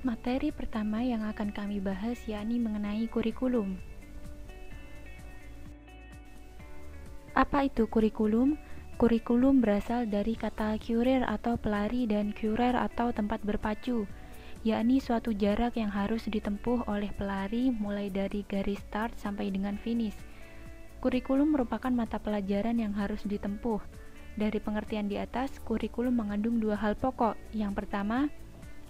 Materi pertama yang akan kami bahas yakni mengenai kurikulum. Apa itu kurikulum? Kurikulum berasal dari kata kurir atau pelari dan kurer atau tempat berpacu, yakni suatu jarak yang harus ditempuh oleh pelari mulai dari garis start sampai dengan finish. Kurikulum merupakan mata pelajaran yang harus ditempuh. Dari pengertian di atas, kurikulum mengandung dua hal pokok. Yang pertama,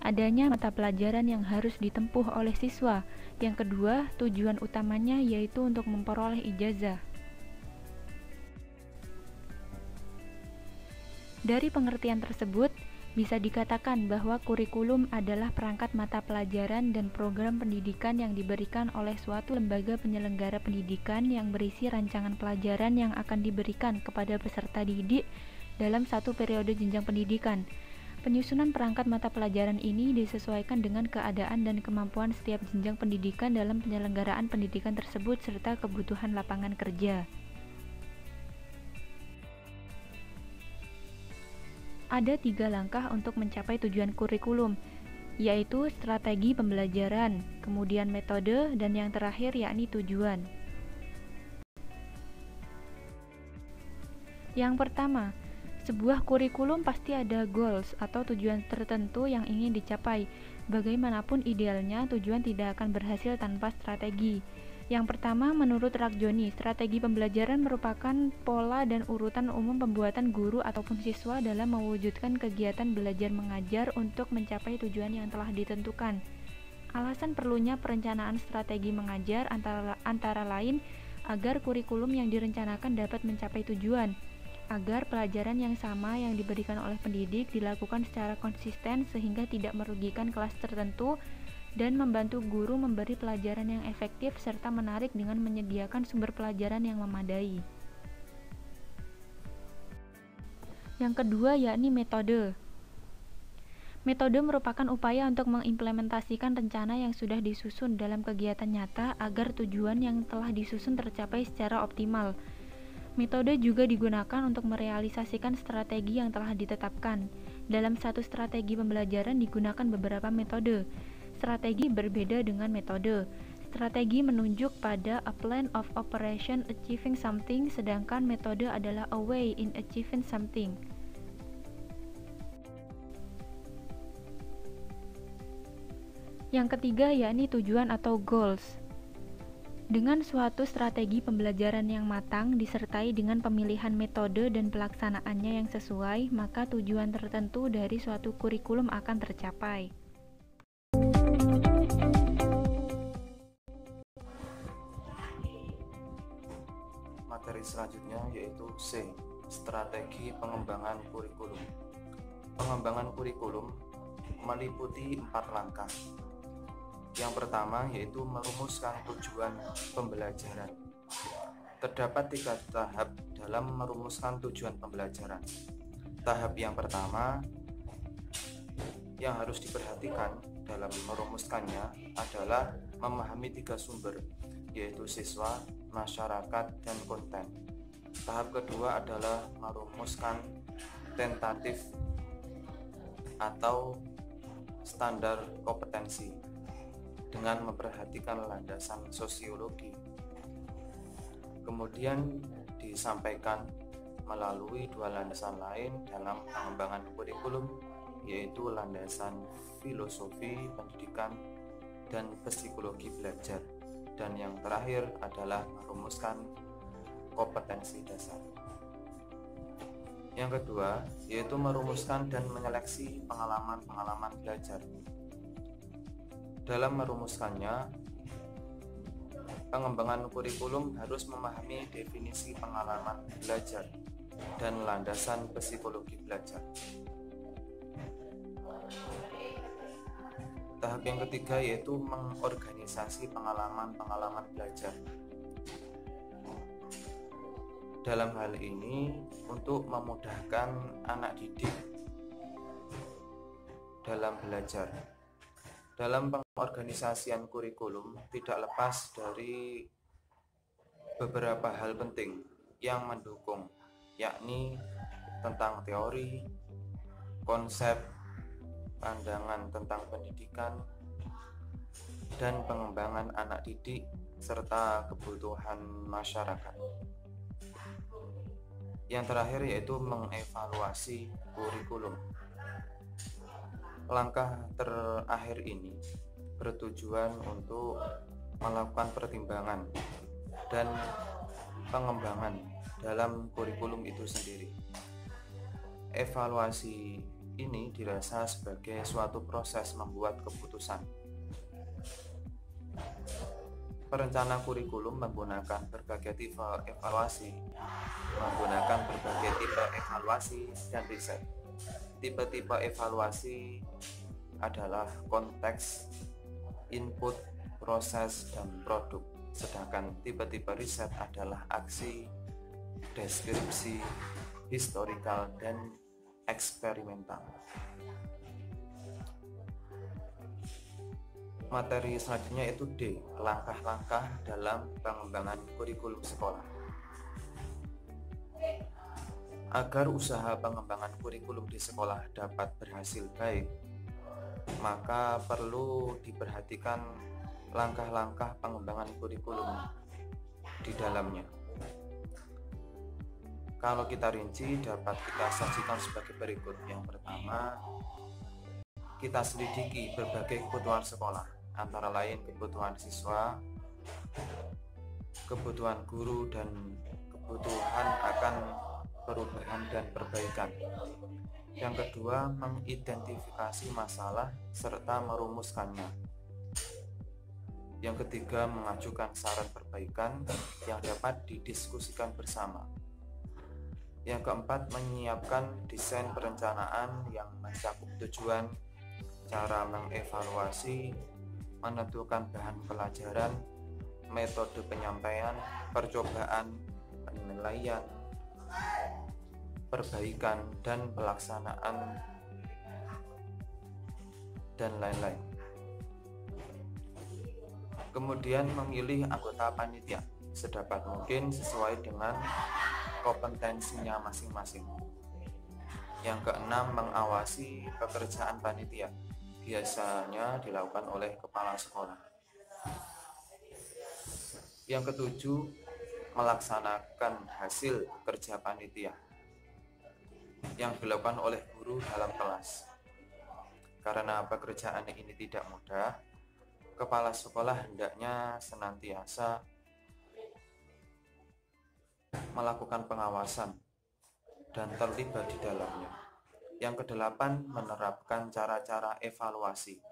adanya mata pelajaran yang harus ditempuh oleh siswa. Yang kedua, tujuan utamanya yaitu untuk memperoleh ijazah. Dari pengertian tersebut, bisa dikatakan bahwa kurikulum adalah perangkat mata pelajaran dan program pendidikan yang diberikan oleh suatu lembaga penyelenggara pendidikan yang berisi rancangan pelajaran yang akan diberikan kepada peserta didik dalam satu periode jenjang pendidikan. Penyusunan perangkat mata pelajaran ini disesuaikan dengan keadaan dan kemampuan setiap jenjang pendidikan dalam penyelenggaraan pendidikan tersebut serta kebutuhan lapangan kerja. Ada 3 langkah untuk mencapai tujuan kurikulum, yaitu strategi pembelajaran, kemudian metode, dan yang terakhir yakni tujuan. Yang pertama, sebuah kurikulum pasti ada goals atau tujuan tertentu yang ingin dicapai. Bagaimanapun idealnya, tujuan tidak akan berhasil tanpa strategi. Yang pertama, menurut Ragjoni, strategi pembelajaran merupakan pola dan urutan umum pembuatan guru ataupun siswa dalam mewujudkan kegiatan belajar mengajar untuk mencapai tujuan yang telah ditentukan. Alasan perlunya perencanaan strategi mengajar antara lain agar kurikulum yang direncanakan dapat mencapai tujuan, agar pelajaran yang sama yang diberikan oleh pendidik dilakukan secara konsisten sehingga tidak merugikan kelas tertentu, dan membantu guru memberi pelajaran yang efektif serta menarik dengan menyediakan sumber pelajaran yang memadai. Yang kedua yakni metode. Metode merupakan upaya untuk mengimplementasikan rencana yang sudah disusun dalam kegiatan nyata agar tujuan yang telah disusun tercapai secara optimal. Metode juga digunakan untuk merealisasikan strategi yang telah ditetapkan. Dalam satu strategi pembelajaran digunakan beberapa metode. Strategi berbeda dengan metode. Strategi menunjuk pada a plan of operation achieving something, sedangkan metode adalah a way in achieving something. Yang ketiga yakni tujuan atau goals. Dengan suatu strategi pembelajaran yang matang disertai dengan pemilihan metode dan pelaksanaannya yang sesuai, maka tujuan tertentu dari suatu kurikulum akan tercapai. Materi selanjutnya yaitu C. Strategi pengembangan kurikulum. Pengembangan kurikulum meliputi 4 langkah. Yang pertama yaitu merumuskan tujuan pembelajaran. Terdapat 3 tahap dalam merumuskan tujuan pembelajaran. Tahap yang pertama yang harus diperhatikan dalam merumuskannya adalah memahami 3 sumber, yaitu siswa, masyarakat, dan konten. Tahap kedua adalah merumuskan tentatif atau standar kompetensi dengan memperhatikan landasan sosiologi. Kemudian disampaikan melalui 2 landasan lain dalam pengembangan kurikulum, yaitu landasan filosofi pendidikan dan psikologi belajar. Dan yang terakhir adalah merumuskan kompetensi dasar. Yang kedua yaitu merumuskan dan menyeleksi pengalaman-pengalaman belajar. Dalam merumuskannya, pengembangan kurikulum harus memahami definisi pengalaman belajar dan landasan psikologi belajar. Tahap yang ketiga yaitu mengorganisasi pengalaman-pengalaman belajar. Dalam hal ini untuk memudahkan anak didik dalam belajar. Dalam pengorganisasian kurikulum tidak lepas dari beberapa hal penting yang mendukung, yakni tentang teori, konsep, pandangan tentang pendidikan, dan pengembangan anak didik serta kebutuhan masyarakat. Yang terakhir yaitu mengevaluasi kurikulum. Langkah terakhir ini bertujuan untuk melakukan pertimbangan dan pengembangan dalam kurikulum itu sendiri. Evaluasi ini dirasa sebagai suatu proses membuat keputusan. Perencana kurikulum menggunakan berbagai tipe evaluasi dan riset. Tipe-tipe evaluasi adalah konteks, input, proses, dan produk. Sedangkan tipe-tipe riset adalah aksi, deskripsi, historikal, dan eksperimental. Materi selanjutnya itu D, langkah-langkah dalam pengembangan kurikulum sekolah. Agar usaha pengembangan kurikulum di sekolah dapat berhasil baik, maka perlu diperhatikan langkah-langkah pengembangan kurikulum di dalamnya. Kalau kita rinci, dapat kita sajikan sebagai berikut. Yang pertama, kita selidiki berbagai kebutuhan sekolah, antara lain kebutuhan siswa, kebutuhan guru, dan kebutuhan akan perubahan dan perbaikan. Yang kedua, mengidentifikasi masalah serta merumuskannya. Yang ketiga, mengajukan saran perbaikan yang dapat didiskusikan bersama. Yang keempat, menyiapkan desain perencanaan yang mencakup tujuan, cara mengevaluasi, menentukan bahan pelajaran, metode penyampaian, percobaan, penilaian, perbaikan, dan pelaksanaan, dan lain-lain. Kemudian memilih anggota panitia sedapat mungkin sesuai dengan kompetensinya masing-masing. Yang keenam, mengawasi pekerjaan panitia, biasanya dilakukan oleh kepala sekolah. Yang ketujuh, melaksanakan hasil kerja panitia yang dilakukan oleh guru dalam kelas. Karena pekerjaan ini tidak mudah, kepala sekolah hendaknya senantiasa melakukan pengawasan dan terlibat di dalamnya. Yang kedelapan, menerapkan cara-cara evaluasi.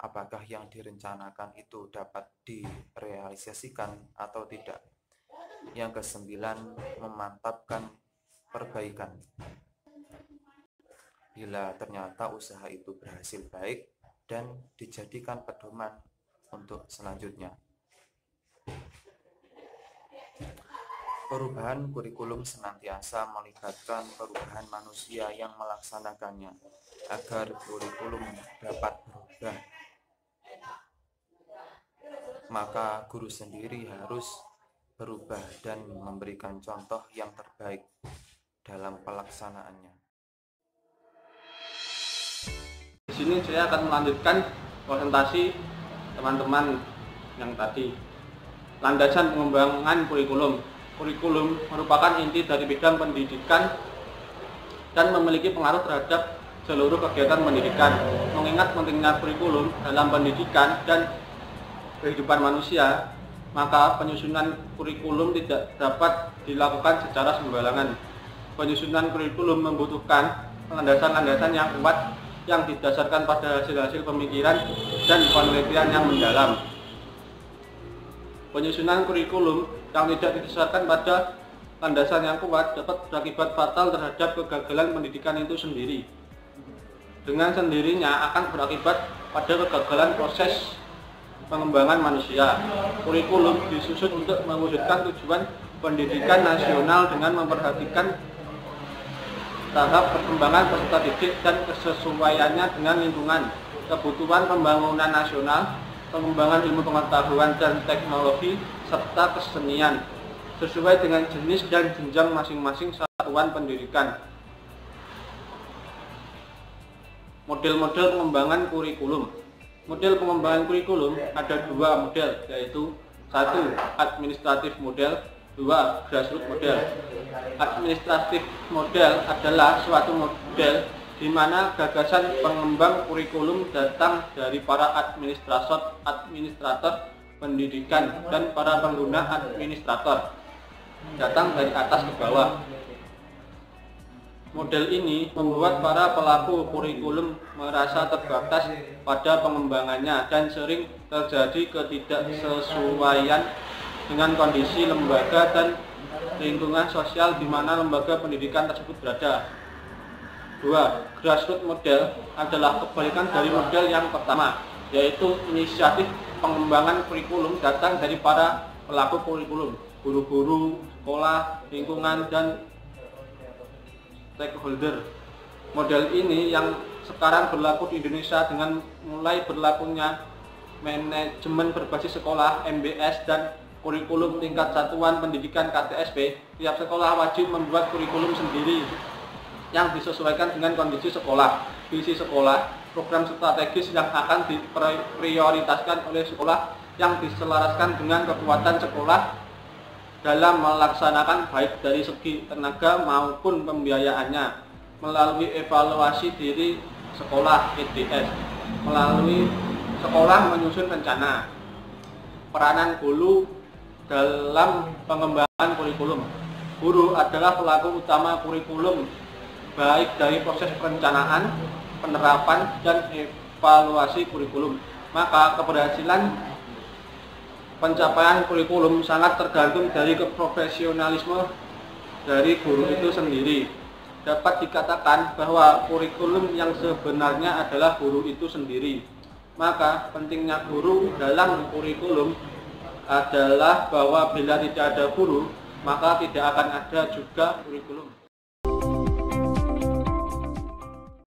Apakah yang direncanakan itu dapat direalisasikan atau tidak. Yang kesembilan, memantapkan perbaikan. Bila ternyata usaha itu berhasil baik dan dijadikan pedoman untuk selanjutnya. Perubahan kurikulum senantiasa melibatkan perubahan manusia yang melaksanakannya agar kurikulum dapat berubah. Maka guru sendiri harus berubah dan memberikan contoh yang terbaik dalam pelaksanaannya. Di sini saya akan melanjutkan presentasi teman-teman yang tadi. Landasan pengembangan kurikulum. Kurikulum merupakan inti dari bidang pendidikan dan memiliki pengaruh terhadap seluruh kegiatan pendidikan. Mengingat pentingnya kurikulum dalam pendidikan dan kehidupan manusia, maka penyusunan kurikulum tidak dapat dilakukan secara sembarangan. Penyusunan kurikulum membutuhkan landasan-landasan yang kuat yang didasarkan pada hasil-hasil pemikiran dan penelitian yang mendalam. Penyusunan kurikulum yang tidak didasarkan pada landasan yang kuat dapat berakibat fatal terhadap kegagalan pendidikan itu sendiri. Dengan sendirinya akan berakibat pada kegagalan proses pengembangan manusia. Kurikulum disusun untuk mewujudkan tujuan pendidikan nasional dengan memperhatikan tahap perkembangan peserta didik dan kesesuaiannya dengan lingkungan, kebutuhan pembangunan nasional, pengembangan ilmu pengetahuan dan teknologi, serta kesenian, sesuai dengan jenis dan jenjang masing-masing satuan pendidikan. Model-model pengembangan kurikulum. Model pengembangan kurikulum ada dua model, yaitu 1. Administratif model, 2. Grassroots model. Administratif model adalah suatu model di mana gagasan pengembang kurikulum datang dari para administrator pendidikan dan para pengguna administrator, datang dari atas ke bawah. Model ini membuat para pelaku kurikulum merasa terbatas pada pengembangannya dan sering terjadi ketidaksesuaian dengan kondisi lembaga dan lingkungan sosial di mana lembaga pendidikan tersebut berada. 2. Grassroots model adalah kebalikan dari model yang pertama, yaitu inisiatif pengembangan kurikulum datang dari para pelaku kurikulum, guru-guru, sekolah, lingkungan, dan stakeholder. Model ini yang sekarang berlaku di Indonesia dengan mulai berlakunya manajemen berbasis sekolah (MBS) dan kurikulum tingkat satuan pendidikan (KTSP). Tiap sekolah wajib membuat kurikulum sendiri yang disesuaikan dengan kondisi sekolah, visi sekolah, program strategis yang akan diprioritaskan oleh sekolah yang diselaraskan dengan kekuatan sekolah dalam melaksanakan baik dari segi tenaga maupun pembiayaannya, melalui evaluasi diri sekolah (EDS), melalui sekolah menyusun rencana. Peranan guru dalam pengembangan kurikulum. Guru adalah pelaku utama kurikulum, baik dari proses perencanaan, penerapan, dan evaluasi kurikulum. Maka keberhasilan pencapaian kurikulum sangat tergantung dari keprofesionalisme dari guru itu sendiri. Dapat dikatakan bahwa kurikulum yang sebenarnya adalah guru itu sendiri. Maka pentingnya guru dalam kurikulum adalah bahwa bila tidak ada guru, maka tidak akan ada juga kurikulum.